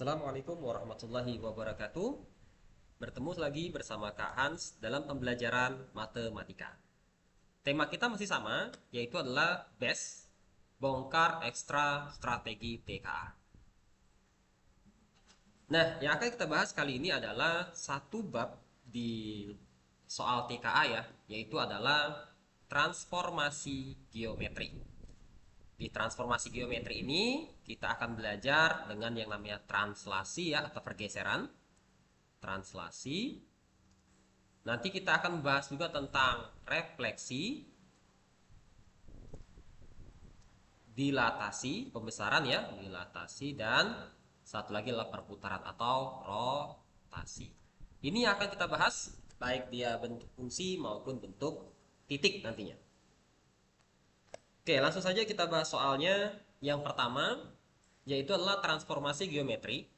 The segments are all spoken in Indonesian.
Assalamualaikum warahmatullahi wabarakatuh. Bertemu lagi bersama Kak Hans dalam pembelajaran matematika. Tema kita masih sama, yaitu adalah BES, bongkar ekstra strategi TKA. Nah, yang akan kita bahas kali ini adalah satu bab di soal TKA ya, yaitu adalah transformasi geometri. Di transformasi geometri ini kita akan belajar dengan yang namanya translasi ya atau pergeseran. Translasi. Nanti kita akan bahas juga tentang refleksi, dilatasi, pembesaran ya, dilatasi dan satu lagi adalah perputaran atau rotasi. Ini yang akan kita bahas baik dia bentuk fungsi maupun bentuk titik nantinya. Oke, langsung saja kita bahas soalnya. Yang pertama yaitu adalah transformasi geometri.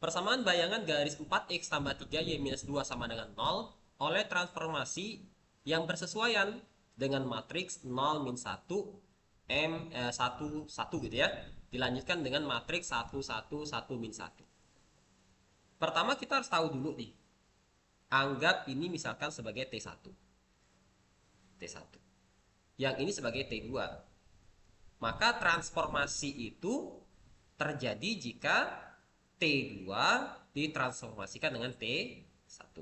Persamaan bayangan garis 4x tambah 3y minus 2 sama dengan 0 oleh transformasi yang bersesuaian dengan matriks 0 min 1 m 1 1 gitu ya. Dilanjutkan dengan matriks 1 1 1 min 1. Pertama kita harus tahu dulu nih. Anggap ini misalkan sebagai T1. T1. Yang ini sebagai T2. Maka transformasi itu terjadi jika T2 ditransformasikan dengan T1.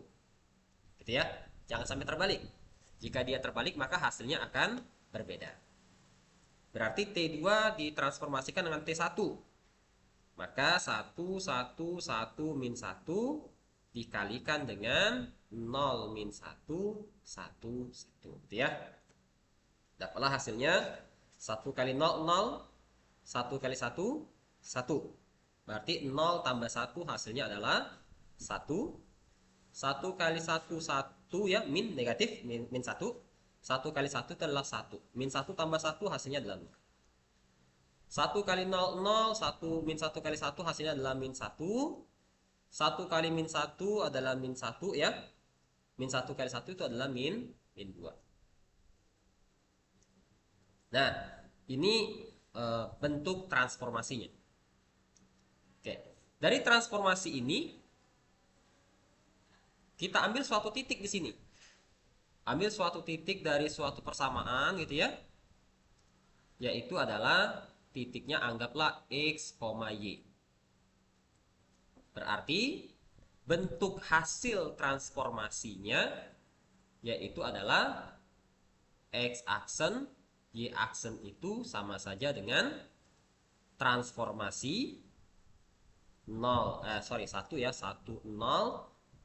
Gitu ya. Jangan sampai terbalik. Jika dia terbalik maka hasilnya akan berbeda. Berarti T2 ditransformasikan dengan T1. Maka 1 1 1 min 1 dikalikan dengan 0 min 1 1 1 gitu ya. Dapatlah hasilnya 1 kali 0 0, 1 kali 1 1. Berarti 0 tambah 1 hasilnya adalah 1. 1 kali 1 1 ya, min negatif, min 1. 1 kali 1 itu adalah 1. Min 1 tambah 1 hasilnya adalah 0. 1 kali 0 0, 1 min 1 kali 1 hasilnya adalah min 1. 1 kali min 1 adalah min 1 ya. Min 1 kali 1 itu adalah min 2. Nah, ini bentuk transformasinya. Oke. Dari transformasi ini kita ambil suatu titik di sini. Ambil suatu titik dari suatu persamaan gitu ya. Yaitu adalah titiknya anggaplah x, y. Berarti bentuk hasil transformasinya yaitu adalah x aksen, y aksen itu sama saja dengan transformasi 1 ya, 1 0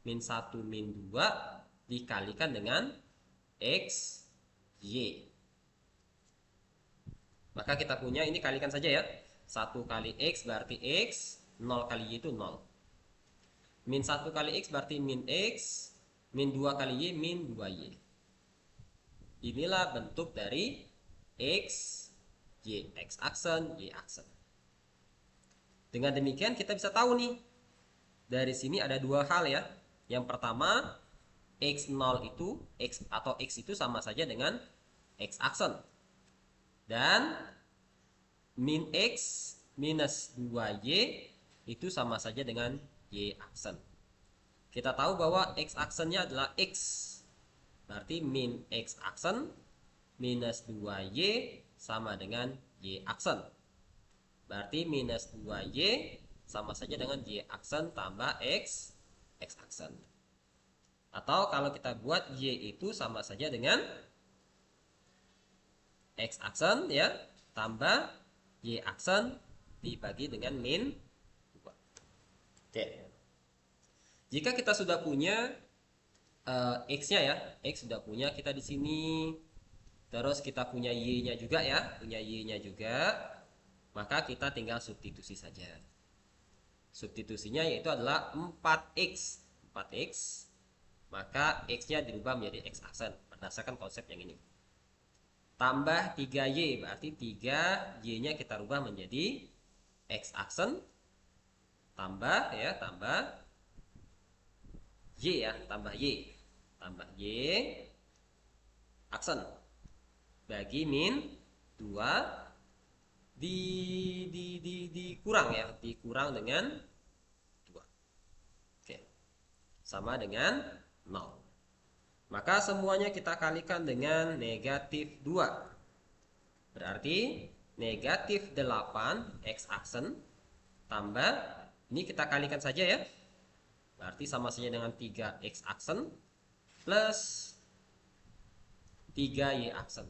min 1 min 2 dikalikan dengan x y. Maka kita punya ini kalikan saja ya. 1 kali x berarti x, 0 kali y itu 0. Min 1 kali x berarti min x, min 2 kali y min 2y. Inilah bentuk dari x, y, x aksen, y aksen. Dengan demikian kita bisa tahu nih. Dari sini ada dua hal ya. Yang pertama, x0 itu, x itu sama saja dengan x aksen. Dan min x minus 2y itu sama saja dengan y aksen. Kita tahu bahwa x aksennya adalah x. Berarti min x aksen minus 2y sama dengan y aksen. Berarti minus 2y sama saja dengan y aksen tambah x aksen. Atau kalau kita buat y itu sama saja dengan x aksen ya, tambah y aksen dibagi dengan min 2. Oke. Jika kita sudah punya x-nya ya, x sudah punya kita di sini. Terus kita punya y-nya juga ya, punya y-nya juga. Maka kita tinggal substitusi saja. Substitusinya yaitu adalah 4x. 4x. Maka x-nya dirubah menjadi x aksen berdasarkan konsep yang ini. Tambah 3y berarti 3y-nya kita rubah menjadi x aksen tambah ya, tambah y ya, tambah y. Tambah y aksen bagi min 2 dikurang ya, dikurang dengan sama dengan 0. Maka semuanya kita kalikan dengan negatif 2. Berarti negatif 8 X aksen tambah, ini kita kalikan saja ya. Berarti sama saja dengan 3X aksen plus 3Y aksen.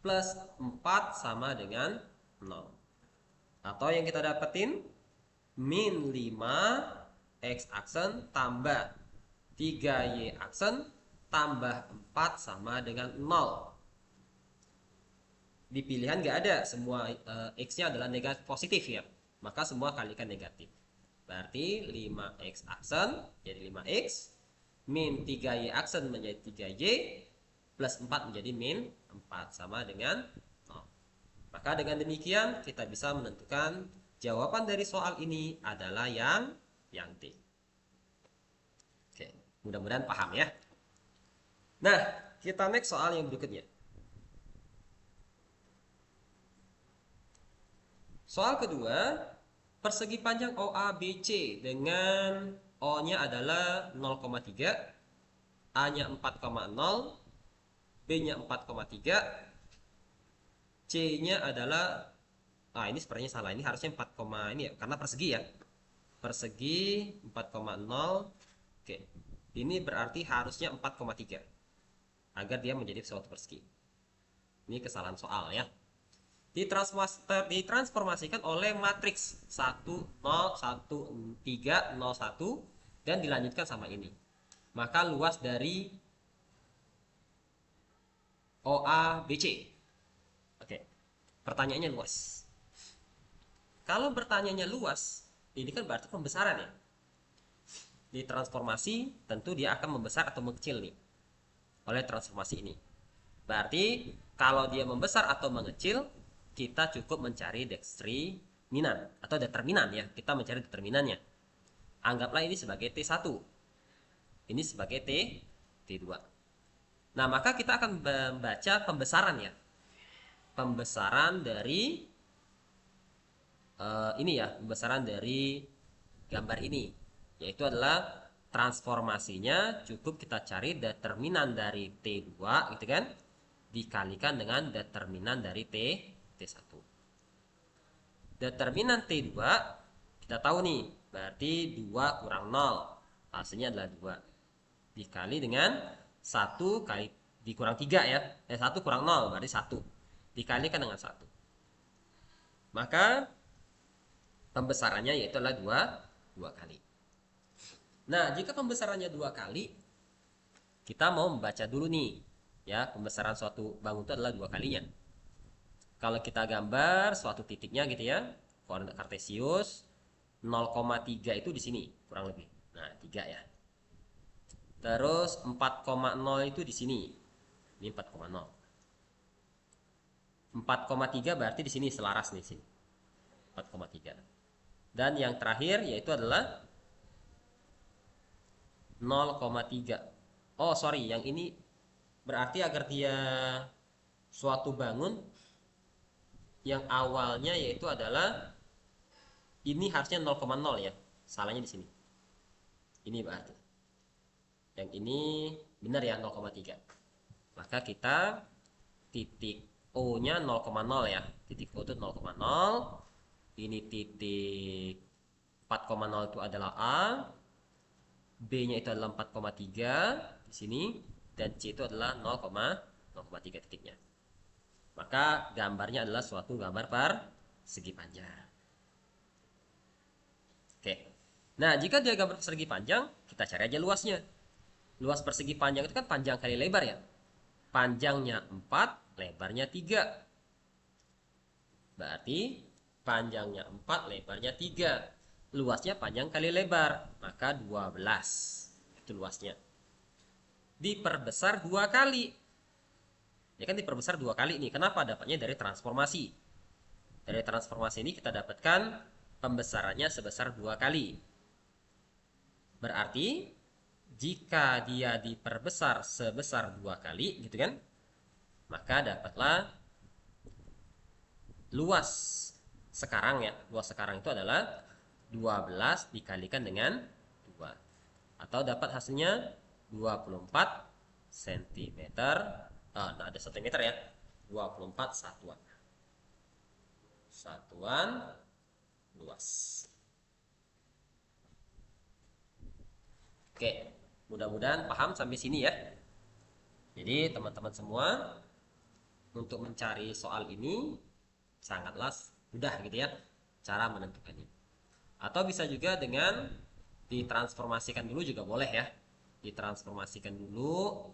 Plus 4 sama dengan 0. Atau yang kita dapetin min 5 X aksen tambah 3Y aksen tambah 4 sama dengan 0. Di pilihan nggak ada, semua X-nya adalah negatif positif ya. Maka semua kalikan negatif. Berarti 5X aksen jadi 5X, min 3Y aksen menjadi 3Y, plus 4 menjadi min 4 sama dengan 0. Maka dengan demikian kita bisa menentukan jawaban dari soal ini adalah yang D. Oke, mudah-mudahan paham ya. Nah, kita next soal yang berikutnya. Soal kedua, persegi panjang OABC dengan O-nya adalah 0,3, A-nya 4,0, B-nya 4,3, C-nya adalah, ini sepertinya salah, ini harusnya 4, ini ya, karena persegi ya. Persegi 4,0, oke. Ini berarti harusnya 4,3 agar dia menjadi suatu persegi. Ini kesalahan soal ya. Ditransformasikan oleh matriks 1 0 1 3 0 1 dan dilanjutkan sama ini. Maka luas dari OABC. Oke. Pertanyaannya luas. Kalau pertanyaannya luas, ini kan berarti pembesaran ya. Ditransformasi tentu dia akan membesar atau mengecil nih oleh transformasi ini. Berarti kalau dia membesar atau mengecil, kita cukup mencari determinan atau determinan ya. Kita mencari determinannya. Anggaplah ini sebagai T1. Ini sebagai T2. Nah, maka kita akan membaca pembesaran ya. Pembesaran dari ini ya, pembesaran dari gambar ini, yaitu adalah transformasinya cukup kita cari determinan dari T2 gitu kan, dikalikan dengan determinan dari T1. Determinan T2 kita tahu nih, berarti 2 kurang 0, hasilnya adalah 2 dikali dengan 1 kali dikurang 3 ya. 1 kurang 0 berarti 1 dikalikan dengan 1. Maka pembesarannya yaitu adalah 2 kali. Nah, jika pembesarannya 2 kali, kita mau membaca dulu nih ya, pembesaran suatu bangun itu adalah 2 kalinya. Kalau kita gambar suatu titiknya gitu ya, koordinat kartesius 0,3 itu di sini kurang lebih. Nah, 3 ya. Terus 4,0 itu di sini. Ini 4,0. 4,3 berarti di sini selaras nih sini. 4,3. Dan yang terakhir yaitu adalah 0,3. Oh, sorry, yang ini berarti agar dia suatu bangun yang awalnya yaitu adalah ini harusnya 0,0 ya. Salahnya di sini. Ini berarti. Yang ini benar ya 0,3. Maka kita titik O-nya 0,0 ya. Titik O itu 0,0. Ini titik 4,0 itu adalah A. B-nya itu adalah 4,3 di sini dan C itu adalah 0,3 titiknya. Maka gambarnya adalah suatu gambar persegi panjang. Oke. Nah, jika dia gambar persegi panjang, kita cari aja luasnya. Luas persegi panjang itu kan panjang kali lebar ya. Panjangnya 4, lebarnya 3. Berarti panjangnya 4, lebarnya 3. Luasnya panjang kali lebar, maka 12. Itu luasnya. Diperbesar 2 kali. Ya kan diperbesar 2 kali nih. Kenapa? Dapatnya dari transformasi. Dari transformasi ini kita dapatkan pembesarannya sebesar 2 kali. Berarti jika dia diperbesar sebesar 2 kali gitu kan, maka dapatlah luas sekarang ya. Luas sekarang itu adalah 12 dikalikan dengan 2. atau dapat hasilnya 24 cm. Nah, ada cm ya. 24 satuan luas. Oke, mudah-mudahan paham sampai sini ya. Jadi teman-teman semua, untuk mencari soal ini sangatlah mudah gitu ya cara menentukannya. Atau bisa juga dengan ditransformasikan dulu juga boleh ya. Ditransformasikan dulu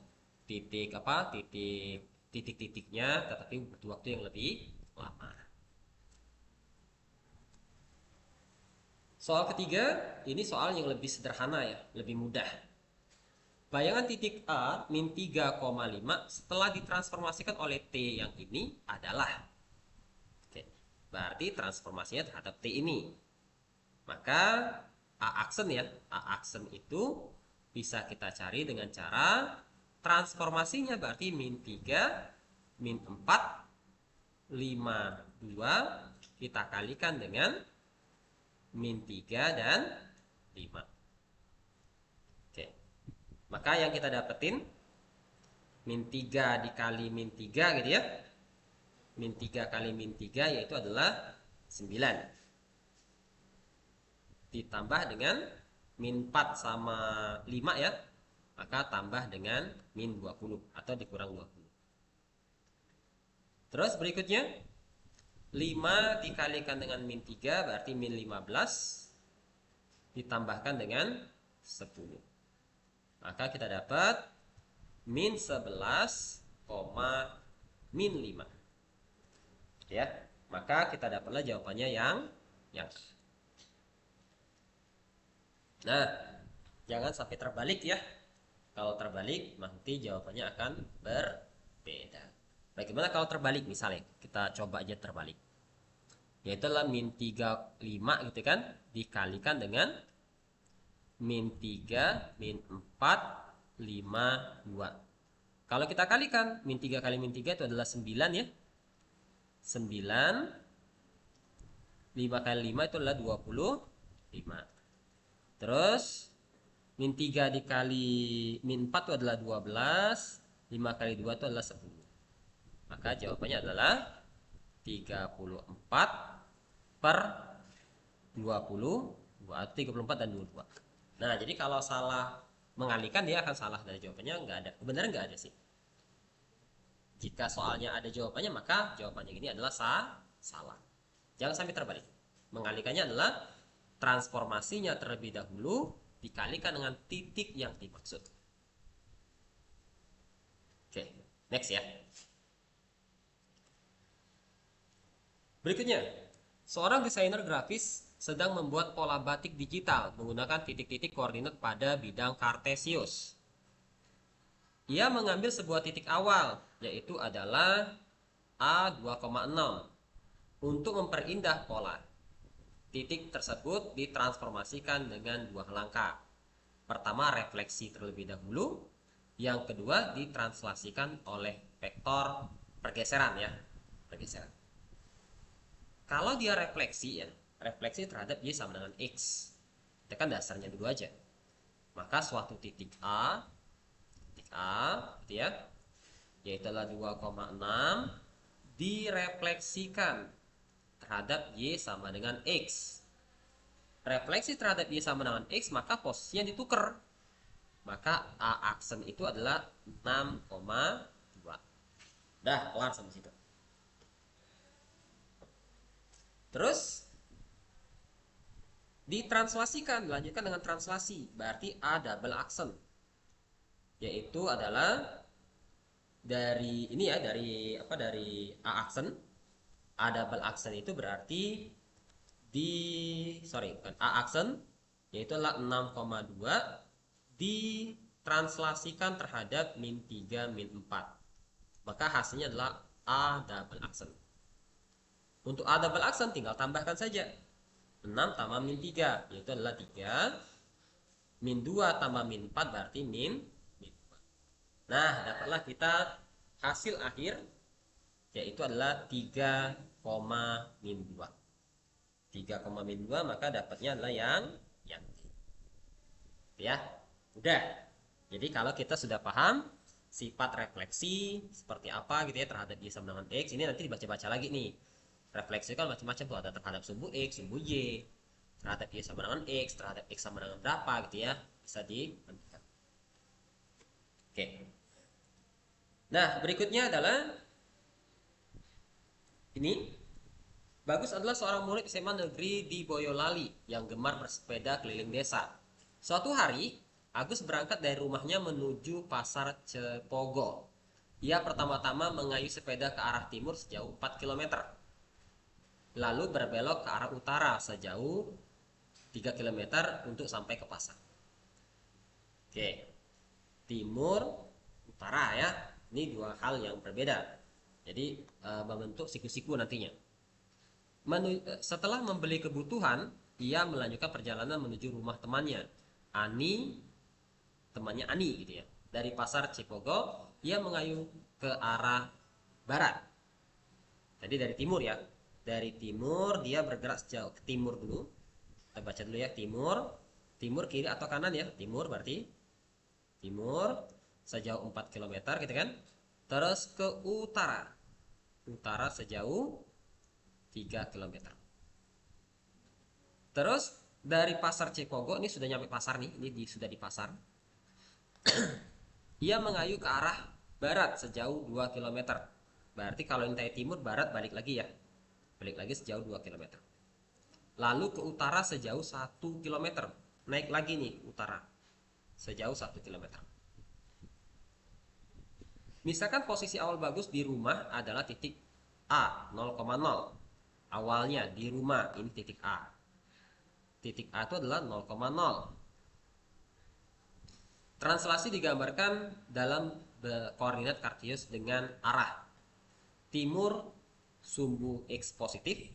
titik-titiknya, tetapi butuh waktu yang lebih lama. Soal ketiga, ini soal yang lebih sederhana ya, lebih mudah. Bayangan titik A min 3,5 setelah ditransformasikan oleh T yang ini adalah. Oke, berarti transformasinya terhadap T ini. Maka A aksen ya, A aksen itu bisa kita cari dengan cara transformasinya, berarti min 3, min 4, 5, 2 kita kalikan dengan min 3 dan 5. Maka yang kita dapetin min 3 dikali min 3 gitu ya. Min 3 kali min 3 yaitu adalah 9. Ditambah dengan min 4 sama 5 ya. Maka tambah dengan min 20 atau dikurang 20. Terus berikutnya 5 dikalikan dengan min 3 berarti min 15 ditambahkan dengan 10. Maka kita dapat min 11, min 5. Ya, maka kita dapatlah jawabannya yang. Nah, jangan sampai terbalik ya. Kalau terbalik, nanti jawabannya akan berbeda. Bagaimana kalau terbalik misalnya? Kita coba aja terbalik. Yaitu adalah min 35 gitu kan, dikalikan dengan min 3, min 4, 5, 2. Kalau kita kalikan, min 3 kali min 3 itu adalah 9 ya. 9. 5 kali 5 itu adalah 25. Terus, min 3 dikali min 4 itu adalah 12. 5 kali 2 itu adalah 10. Maka jawabannya adalah 34 per 20. 34 dan 22. Nah, jadi kalau salah mengalihkan dia akan salah dari jawabannya, nggak ada. Kebenaran nggak ada sih. Jika soalnya ada jawabannya, maka jawabannya ini adalah salah. Jangan sampai terbalik. Mengalihkannya adalah transformasinya terlebih dahulu dikalikan dengan titik yang dimaksud. Oke, next ya. Berikutnya, seorang desainer grafis sedang membuat pola batik digital menggunakan titik-titik koordinat pada bidang kartesius. Ia mengambil sebuah titik awal, yaitu adalah A2,6 untuk memperindah pola. Titik tersebut ditransformasikan dengan dua langkah. Pertama, refleksi terlebih dahulu. Yang kedua, ditranslasikan oleh vektor pergeseran ya. Pergeseran. Kalau dia refleksi ya, refleksi terhadap Y sama dengan X. Itu kan dasarnya dulu aja. Maka suatu titik A gitu ya, yaitu adalah 2,6 direfleksikan terhadap Y sama dengan X. Refleksi terhadap Y sama dengan X, maka posisinya ditukar. Maka A aksen itu adalah 6,2. Dah, kelar sampai situ. Terus ditranslasikan, dilanjutkan dengan translasi, berarti A double aksen, yaitu adalah dari ini ya, dari A aksen. A double aksen itu berarti A aksen yaitu adalah 6,2 ditranslasikan terhadap min 3, min 4. Maka hasilnya adalah A double aksen. Untuk A double aksen tinggal tambahkan saja 6 tambah min 3, yaitu adalah 3. Min 2 tambah min 4 berarti min 2. Nah, dapatlah kita hasil akhir, yaitu adalah 3, min 2. 3, min 2, maka dapatnya adalah yang ya. Udah. Jadi kalau kita sudah paham sifat refleksi seperti apa gitu ya terhadap y sama dengan x, ini nanti dibaca-baca lagi nih. Refleksi kan macam-macam tuh, ada terhadap sumbu x, sumbu y, terhadap y sama dengan x, terhadap x sama dengan berapa gitu ya. Bisa dibandingkan. Oke. Nah, berikutnya adalah ini. Bagus adalah seorang murid SMA negeri di Boyolali yang gemar bersepeda keliling desa. Suatu hari, Agus berangkat dari rumahnya menuju pasar Cepogo. Ia pertama-tama mengayuh sepeda ke arah timur sejauh 4 km. Lalu berbelok ke arah utara sejauh 3 km untuk sampai ke pasar. Oke, timur, utara ya. Ini dua hal yang berbeda. Jadi membentuk siku-siku nantinya. Setelah membeli kebutuhan, ia melanjutkan perjalanan menuju rumah temannya, temannya Ani gitu ya. Dari pasar Cipogo, ia mengayuh ke arah barat. Jadi dari timur ya. Dari timur dia bergerak sejauh ke timur dulu. Kita baca dulu ya, timur. Timur kiri atau kanan ya? Timur berarti timur sejauh 4 km gitu kan. Terus ke utara. Utara sejauh 3 km. Terus dari pasar Cipogo, ini sudah nyampe pasar nih, sudah di pasar. Ia mengayuh ke arah barat sejauh 2 km. Berarti kalau ini timur, barat balik lagi ya. Balik lagi sejauh 2 km. Lalu ke utara sejauh 1 km. Naik lagi nih utara sejauh 1 km. Misalkan posisi awal Bagus di rumah adalah titik A 0,0. Awalnya di rumah ini titik A. Titik A itu adalah 0,0. Translasi digambarkan dalam koordinat Kartesius dengan arah timur sumbu X positif.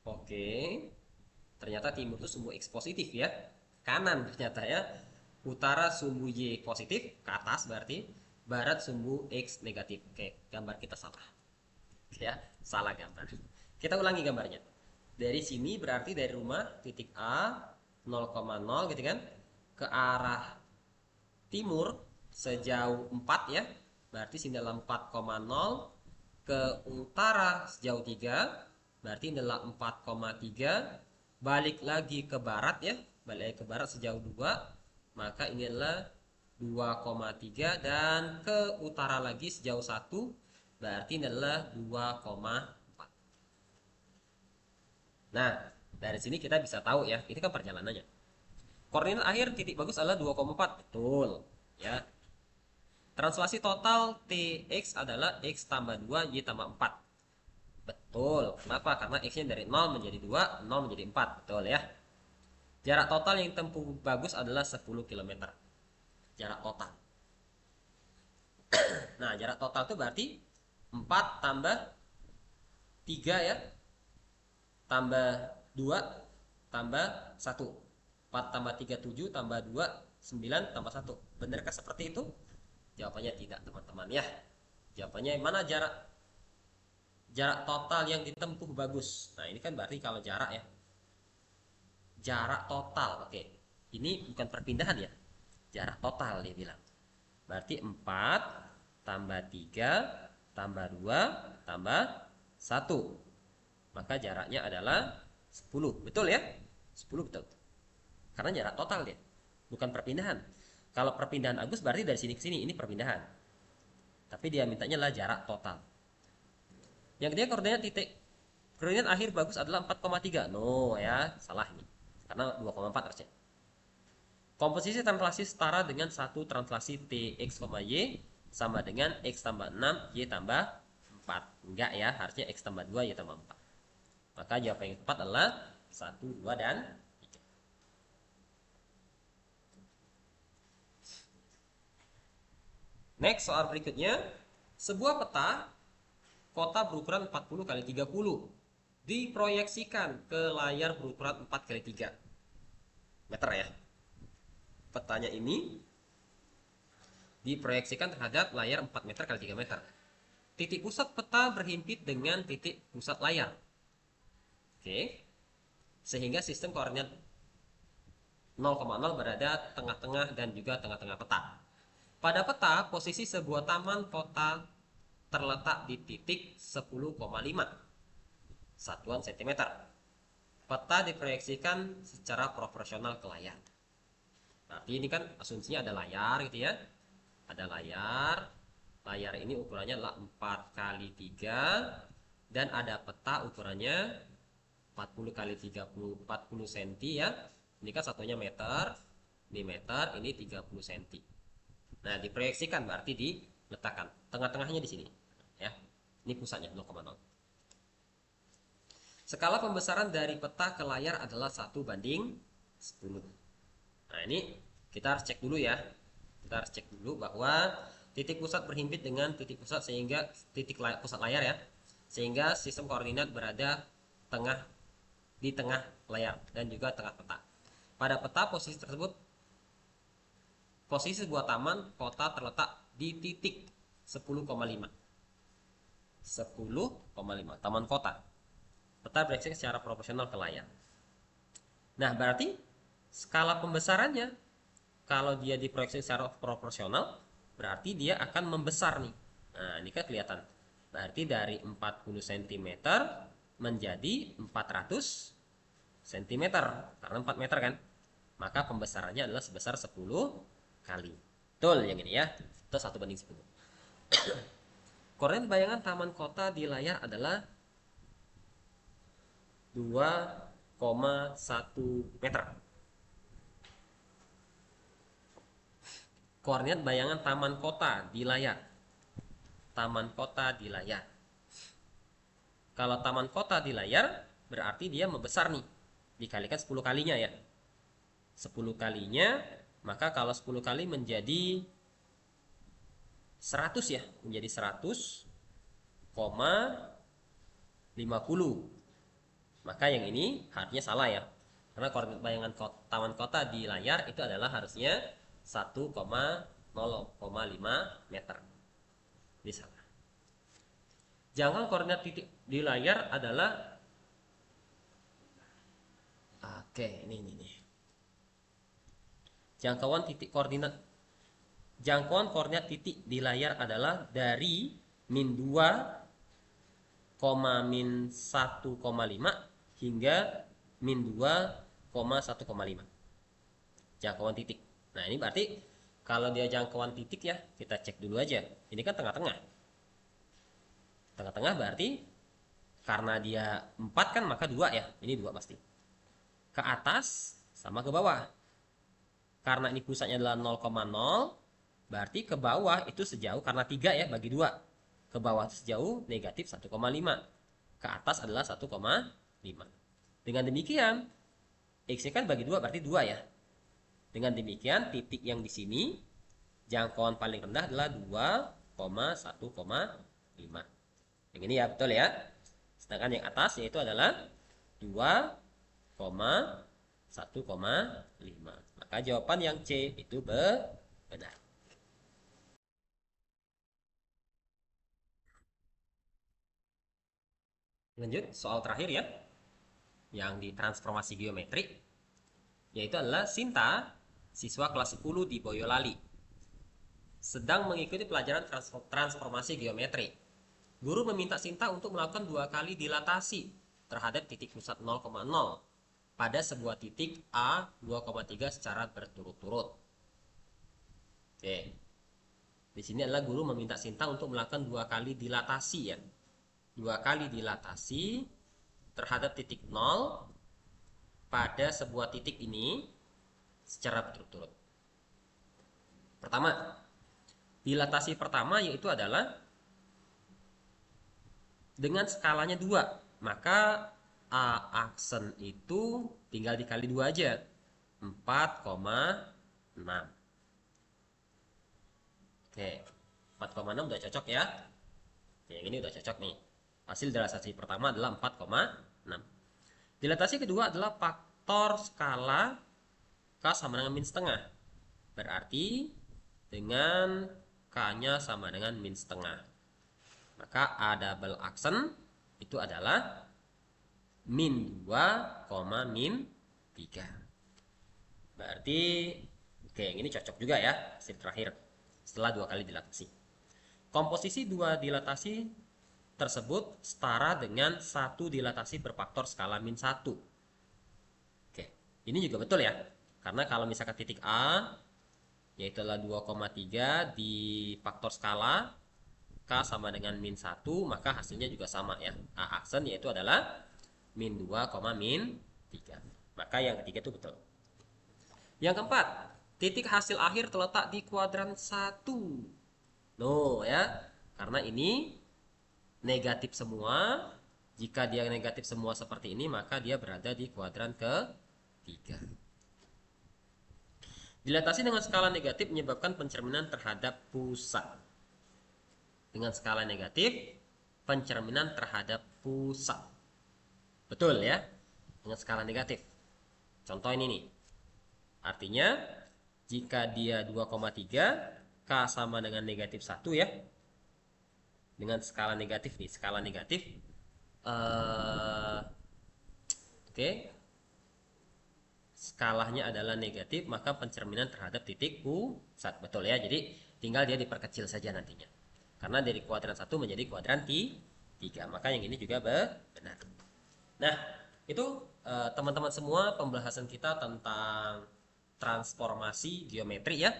Oke. Ternyata timur itu sumbu X positif ya. Kanan ternyata ya. Utara sumbu Y positif, ke atas berarti. Barat sumbu X negatif. Oke, gambar kita salah. Ya, salah gambar. Kita ulangi gambarnya. Dari sini berarti dari rumah titik A 0,0 gitu kan ke arah timur sejauh 4 ya. Berarti sini adalah 4,0, ke utara sejauh 3 berarti ini adalah 4,3, balik lagi ke barat ya. Balik lagi ke barat sejauh 2, maka ini adalah 2,3, dan ke utara lagi sejauh 1 berarti ini adalah 2,4. Nah, dari sini kita bisa tahu ya, ini kan perjalanannya. Koordinat akhir titik Bagus adalah 2,4, betul ya. Translasi total Tx adalah X tambah 2 Y tambah 4. Betul. Kenapa? Karena X-nya dari 0 menjadi 2, 0 menjadi 4. Betul ya. Jarak total yang tempuh Bagus adalah 10 km. Jarak total. Nah, jarak total itu berarti 4 tambah 3 ya. Tambah 2 tambah 1. 4 tambah 3, 7, tambah 2, 9, tambah 1. Benarkah seperti itu? Jawabannya tidak, teman-teman ya. Jawabannya mana jarak total yang ditempuh Bagus. Nah, ini kan berarti kalau jarak ya. Jarak total, oke. Ini bukan perpindahan ya. Jarak total dia bilang. Berarti 4 tambah 3 tambah 2 tambah 1. Maka jaraknya adalah 10. Betul ya? 10 betul. Karena jarak total dia. Bukan perpindahan. Kalau perpindahan Agus berarti dari sini ke sini, ini perpindahan. Tapi dia mintanya adalah jarak total. Yang ketiga koordinat titik. Koordinat akhir Bagus adalah 4,3. No ya, salah ini. Karena 2,4 harusnya. Komposisi translasi setara dengan satu translasi Tx, Y sama dengan X tambah 6, Y tambah 4. Enggak ya, harusnya X tambah 2, Y tambah 4. Maka jawaban yang tepat adalah 1, 2, dan 3. Next, soal berikutnya. Sebuah peta kota berukuran 40 kali 30 diproyeksikan ke layar berukuran 4 kali 3 meter ya. Petanya ini diproyeksikan terhadap layar 4 meter kali 3 meter. Titik pusat peta berhimpit dengan titik pusat layar. Oke. Sehingga sistem koordinat 0,0 berada tengah-tengah dan juga tengah-tengah peta. Pada peta, posisi sebuah taman kota terletak di titik 10,5 satuan cm. Peta diproyeksikan secara proporsional ke layar. Berarti ini kan asumsinya ada layar gitu ya. Ada layar. Layar ini ukurannya adalah 4 kali 3 dan ada peta ukurannya 40 kali 30 40 cm ya. Ini kan satunya meter. Ini meter, ini 30 cm. Nah, diproyeksikan berarti diletakkan. Tengah-tengahnya di sini ya. Ini pusatnya 0,0. Skala pembesaran dari peta ke layar adalah 1:10. Nah, ini kita harus cek dulu ya. Kita harus cek dulu bahwa titik pusat berhimpit dengan titik pusat sehingga pusat layar ya. Sehingga sistem koordinat berada di tengah layar dan juga tengah peta. Pada peta posisi tersebut, posisi sebuah taman kota terletak di titik 10,5. 10,5 taman kota. Peta bereaksi secara proporsional ke layar. Nah, berarti skala pembesarannya kalau dia diproyeksi secara proporsional, berarti dia akan membesar nih. Nah, ini kan kelihatan. Berarti dari 40 cm menjadi 400 cm. Karena 4 meter kan. Maka pembesarannya adalah sebesar 10 kali. Betul yang ini ya. Itu 1:10. Koordinat bayangan taman kota di layar adalah 2,1 meter. Koordinat bayangan taman kota di layar. Taman kota di layar. Kalau taman kota di layar, berarti dia membesar nih. Dikalikan 10 kalinya ya. 10 kalinya, maka kalau 10 kali menjadi 100 ya. Menjadi 100,50. Maka yang ini harusnya salah ya. Karena koordinat bayangan taman kota di layar itu adalah harusnya 1,0,5 meter. Ini salah. Jangkauan koordinat titik di layar adalah ini. Jangkauan koordinat titik di layar adalah dari min 2, min 1,5 hingga min 2,1,5. Jangkauan titik. Nah, ini berarti kalau dia jangkauan titik ya, kita cek dulu aja. Ini kan tengah-tengah. Tengah-tengah berarti karena dia 4 kan maka 2 ya. Ini 2 pasti. Ke atas sama ke bawah. Karena ini pusatnya adalah 0,0, berarti ke bawah itu sejauh, karena 3 ya bagi 2. Ke bawah itu sejauh negatif 1,5. Ke atas adalah 1,5. Dengan demikian, X-nya kan bagi 2 berarti 2 ya. Dengan demikian, titik yang di sini jangkauan paling rendah adalah 2,1,5. Yang ini ya, betul ya. Sedangkan yang atas yaitu adalah 2,1,5. Maka jawaban yang C itu benar. Lanjut, soal terakhir ya. Yang di transformasi geometri. Yaitu adalah Sinta, siswa kelas 10 di Boyolali, sedang mengikuti pelajaran transformasi geometri. Guru meminta Sinta untuk melakukan 2 kali dilatasi terhadap titik pusat 0,0 pada sebuah titik A 2,3 secara berturut-turut. Oke. Di sini adalah guru meminta Sinta untuk melakukan 2 kali dilatasi ya. 2 kali dilatasi terhadap titik 0 pada sebuah titik ini secara berturut-turut. Pertama, dilatasi pertama yaitu adalah dengan skalanya 2. Maka A aksen itu tinggal dikali 2 aja. 4,6. Oke, 4,6 udah cocok ya. Yang ini udah cocok nih. Hasil dilatasi pertama adalah 4,6. Dilatasi kedua adalah faktor skala K sama dengan min setengah. Berarti dengan K-nya sama dengan min setengah. Maka A double aksen itu adalah min 2, min 3. Berarti oke, yang ini cocok juga ya, hasil terakhir setelah 2 kali dilatasi. Komposisi 2 dilatasi tersebut setara dengan 1 dilatasi berfaktor skala -1. Oke, ini juga betul ya. Karena kalau misalkan titik A yaitu adalah 2,3 di faktor skala K sama dengan -1, maka hasilnya juga sama ya. A aksen yaitu adalah -2, -3. Maka yang ketiga itu betul. Yang keempat, titik hasil akhir terletak di kuadran 1. No ya, karena ini negatif semua. Jika dia negatif semua seperti ini, maka dia berada di kuadran ketiga. Dilatasi dengan skala negatif menyebabkan pencerminan terhadap pusat. Dengan skala negatif, pencerminan terhadap pusat. Betul ya? Dengan skala negatif. Contoh ini nih. Artinya, jika dia 2,3, K sama dengan -1 ya. Dengan skala negatif nih, skala negatif. Oke. Skalanya adalah negatif, maka pencerminan terhadap titik pusat. Betul ya, jadi tinggal dia diperkecil saja nantinya. Karena dari kuadran 1 menjadi kuadran 3. Maka yang ini juga benar. Nah, itu teman-teman semua pembahasan kita tentang transformasi geometri ya.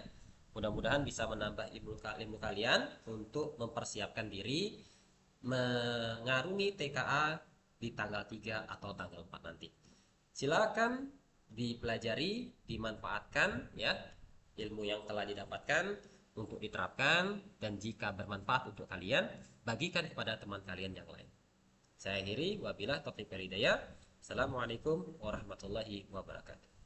Mudah-mudahan bisa menambah ilmu kalian untuk mempersiapkan diri mengarungi TKA di tanggal 3 atau tanggal 4 nanti. Silakan dipelajari, dimanfaatkan ya ilmu yang telah didapatkan untuk diterapkan, dan jika bermanfaat untuk kalian, bagikan kepada teman kalian yang lain. Saya akhiri, wabillahi taufiq wal hidayah. Assalamualaikum warahmatullahi wabarakatuh.